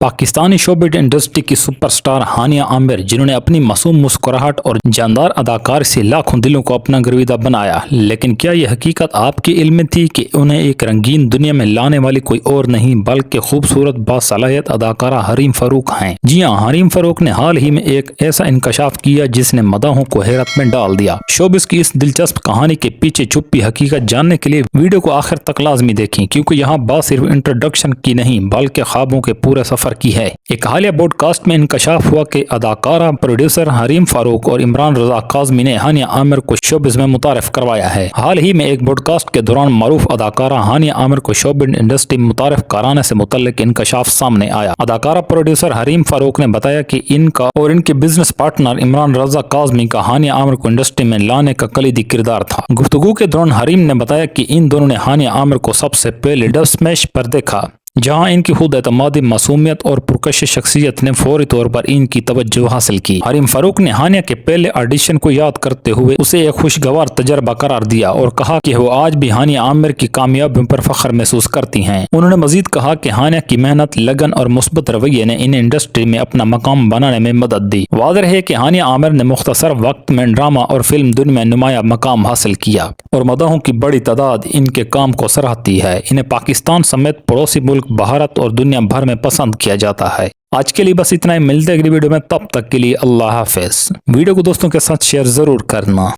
Pakistani showbiz industry کی super star Hania عامر، جنہوں نے اپنی معصوم مسکراہٹ اور جاندار اداکار سے لاکھوں دلوں کو اپنا گرویدہ بنایا، لیکن کیا یہ حقیقت آپ کے علم میں تھی کہ انہیں ایک رنگین دنیا میں لانے والی کوئی اور نہیں بلکہ خوبصورت باصلاحیت اداکارہ حریم فاروق ہیں؟ جی ہاں، حریم فاروق نے حال ہی میں ایک ایسا انکشاف کیا جس نے مداحوں کو حیرت میں ڈال دیا۔ شوبز کی اس دلچسپ کہانی کے پیچھے چھپی حقیقت جاننے کے لیے ویڈیو کو آخر تک لازمی دیکھیں، کیونکہ یہاں بات صرف انٹروڈکشن کی نہیں بلکہ خوابوں کے پورے سفر کی ہے۔ ایک حالیہ بوڈ کاسٹ میں انکشاف ہوا کہ اداکارہ، پروڈیوسر حریم فاروق اور عمران رضا کاظمی نے ہانیہ عامر کو شوبز میں متعارف کروایا ہے۔ حال ہی میں ایک بوڈ کاسٹ کے دوران معروف اداکارہ ہانیہ عامر کو شوبز انڈسٹری میں متعارف کرانے سے متعلق انکشاف سامنے آیا۔ اداکارہ پروڈیوسر حریم فاروق نے بتایا کہ ان کا اور ان کے بزنس پارٹنر عمران رضا کاظمی کا ہانیہ عامر کو انڈسٹری میں لانے کا کلیدی کردار تھا۔ گفتگو کے دوران حریم نے بتایا کہ ان دونوں نے ہانیہ عامر کو سب سے پہلے ڈب اسمیش پر دیکھا، جہاں ان کی خود اعتمادی، معصومیت اور پرکشش شخصیت نے فوری طور پر ان کی توجہ حاصل کی۔ حریم فاروق نے ہانیہ کے پہلے آڈیشن کو یاد کرتے ہوئے اسے ایک خوشگوار تجربہ قرار دیا اور کہا کہ وہ آج بھی ہانیہ عامر کی کامیابیوں پر فخر محسوس کرتی ہیں۔ انہوں نے مزید کہا کہ ہانیہ کی محنت، لگن اور مثبت رویے نے انہیں انڈسٹری میں اپنا مقام بنانے میں مدد دی۔ واضح ہے کہ ہانیہ عامر نے مختصر وقت میں ڈرامہ اور فلم دنیا میں نمایاں مقام حاصل کیا اور مداحوں کی بڑی تعداد ان کے کام کو سراہتی ہے۔ انہیں پاکستان سمیت پڑوسی ملک بھارت اور دنیا بھر میں پسند کیا جاتا ہے۔ آج کے لیے بس اتنا ہی، ملتے ہیں اگلی ویڈیو میں، تب تک کے لیے اللہ حافظ۔ ویڈیو کو دوستوں کے ساتھ شیئر ضرور کرنا۔